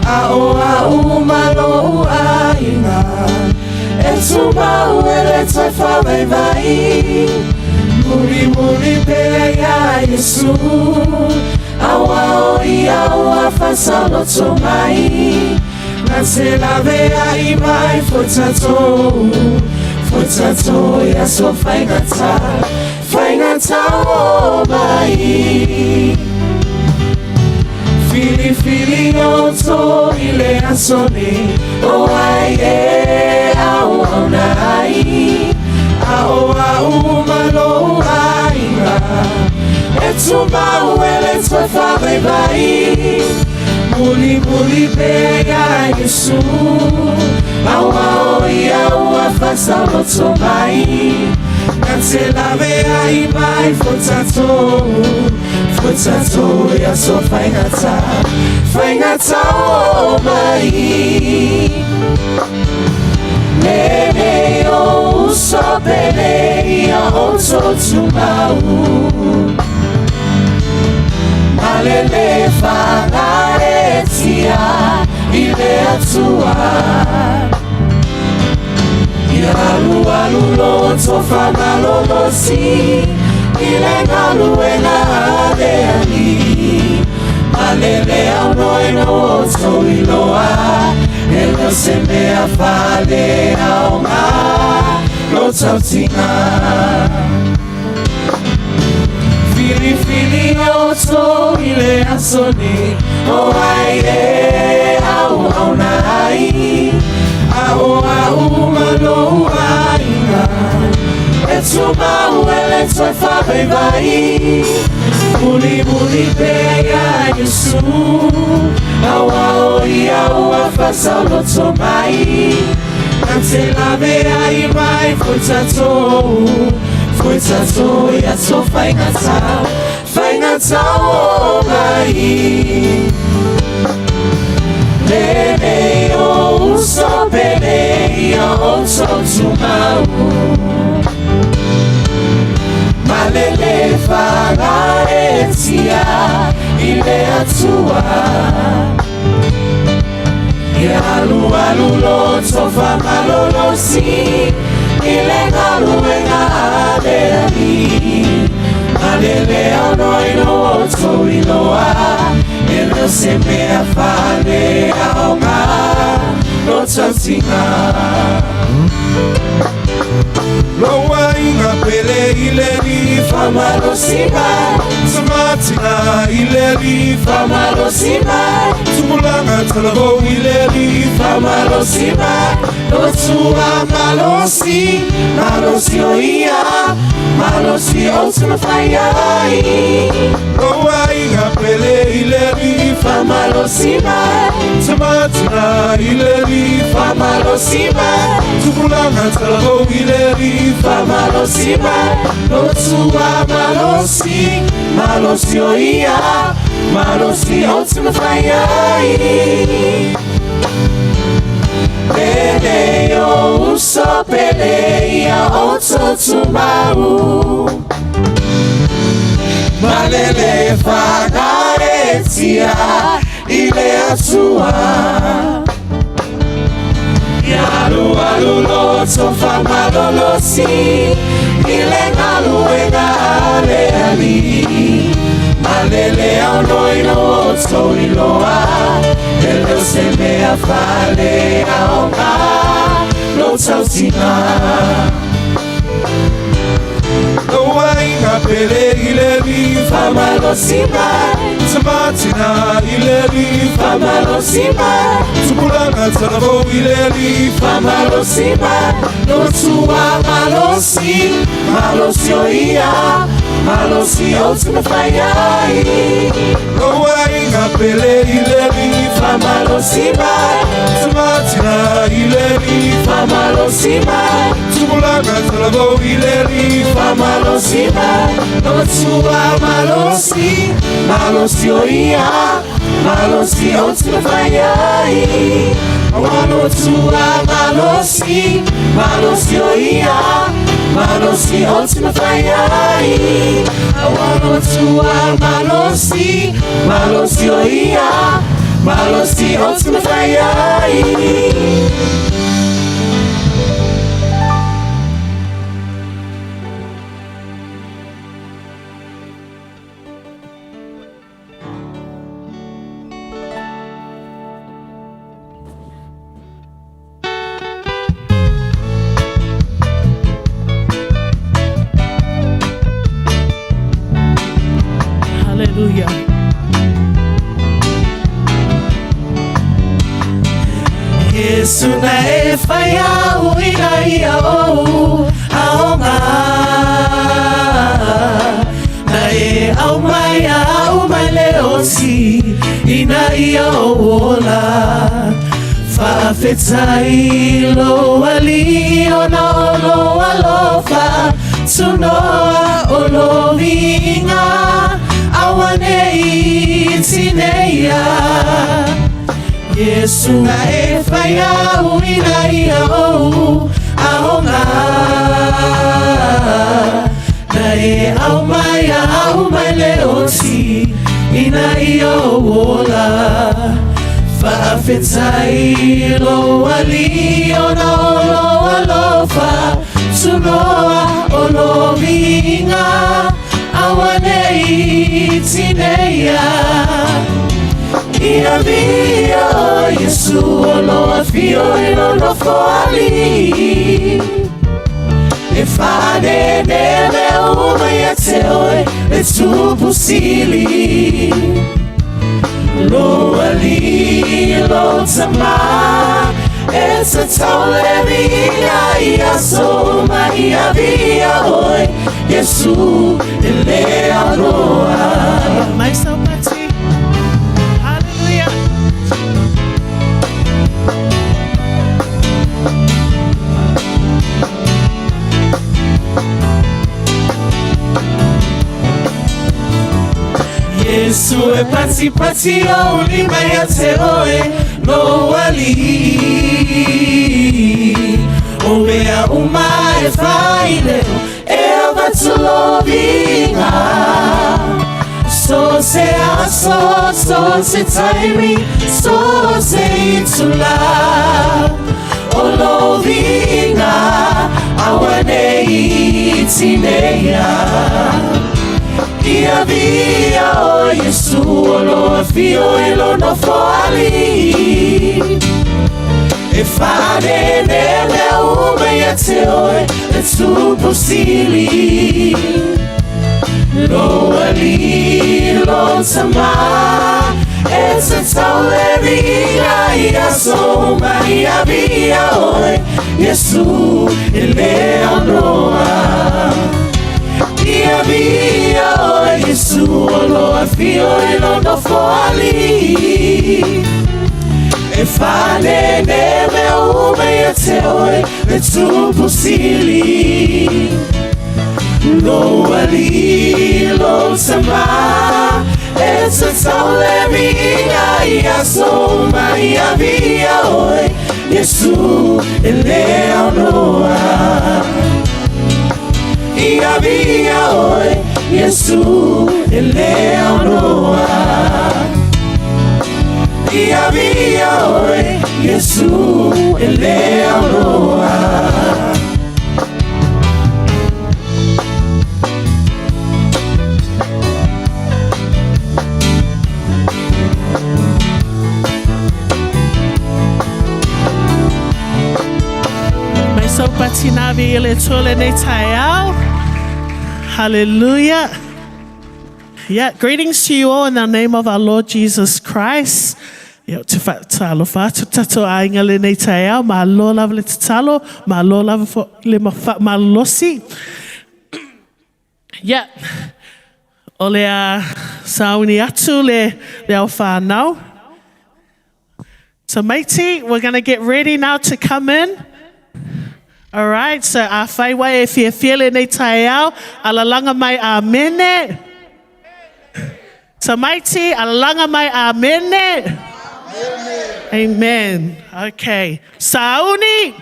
Ao malo ainga Etuma uele taifa vai Muri pe ya Yesu Awa ia wa fasalo tomai Nasela vea imai Fotato ya so faingata o mai Fili oto ile asone O ai au nai Au malo ainga Etuma uele taifa vai Muli pe ya Yesu Awa ia wa fasalo tomai Nansela vea imai Fotato ya so faingata o mai Nene o usopele ya oto tumau Malele fagaretia ile atua Yalu loto fagalolosi ile galuena adeani Malele aunoeno oto iloa Elo seme afale aonga Lotautinga Fili oto ile asone O ai au nai Au malo ainga Etuma uele taifa vai Muli pe ya Yesu Awa ia wa fasalo tomai Nansela vea imai Fotato ya so faingata o mai Nene o usopele ya oto tumau Malele fagaretia ile atua Yalu loto fagalolosi ile galuena adeani Malele aunoino oto iloa Ele seme afale aonga Lotautinga Loa inga pele ileri famalosima Samatina ileri famalosima Tumulanga talabo ileri famalosima Lotua malosi oia Malosi ultima fayai Loa inga pele ileri famalosima Samatina ileri famalosima Tumulanga talabo ileri famalosima Lotua malosi oia Malosi ultima fayai Pele yo uso pele ya oto tumau Malele fagaretia ile atua Yalu loto famalolosi ile galuena aleali Malele aunoino oto iloa Ele seme afale aonga Lotautinga Loa inga pele ileri famalosima Samatina ileri famalosima Tumulanga talabo ileri famalosima Lotua malosi oia Malosi ultima fayai Loa inga pele ileri famalosima Samatina ileri famalosima Tumulanga talabo ileri famalosima Lotua malosi oia Malosi ultima fayai Lotua malosi oia Malosi ultima fayai I wanna to Malosi oia malosi ultimate fire. Hallelujah. Yesu na efaya uina ia o aonga na e au mai leosi ina ia ola faafetai lo ali ona olo alofa tunoa olo vinga awane itineia Yesu na efaya uina ia o aonga na e au mai leosi ina ia ola faafetai lo ali ona olo alofa tunoa olo vinga awane itineia Ia via o Yesu olo afio ilo no foali E fane nele uma ia te oe e tu pusili Lo ali lo tama e se tole via ia soma ia via oe Yesu ele aroa Mais saudade. Hallelujah. Yesu e pati o lima ya te oe no ali O mea uma e faile e avatulo vinga So se aso, so se taimi, so se itula O vinga awane itineia Ia via o Yesu olo afio ilo no foali E fane nele uma ia te oe e tu posili Lo ali lo tama e se tole via ia soma ia via oe Yesu ele aroa Ia via o Yesu olo afio ilo no foali E fane neve uma ia te oe e tu posili Lo ali lo tama e se tole via ia soma ia via oe Yesu ele aroa Ia via oe Yesu ele aroa Ia via oe Yesu ele aroa Mais saudade na vile tole ne taiao. Hallelujah. Yeah, greetings to you all in the name of our Lord Jesus Christ. Yeah, talo fa tato ainga le nei taiao ma lo lava le talo ma lo lava fo le ma losi. Yeah. Ole a sauni atu le au whanau. So matey, we're going to get ready now to come in. All right, so a whaiwai e fia fiele nei tai au, alalanga mai a mene. So matey, alalanga mai a mene. Amen. Okay. Sauni.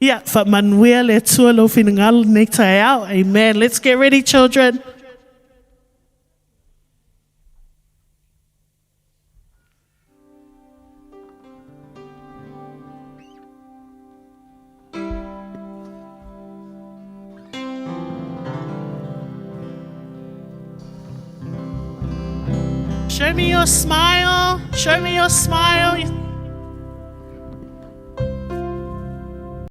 Yeah, fa manuel e tua lo fingal nei tai au. Amen. Let's get ready, children. Show me your smile. Show me your smile.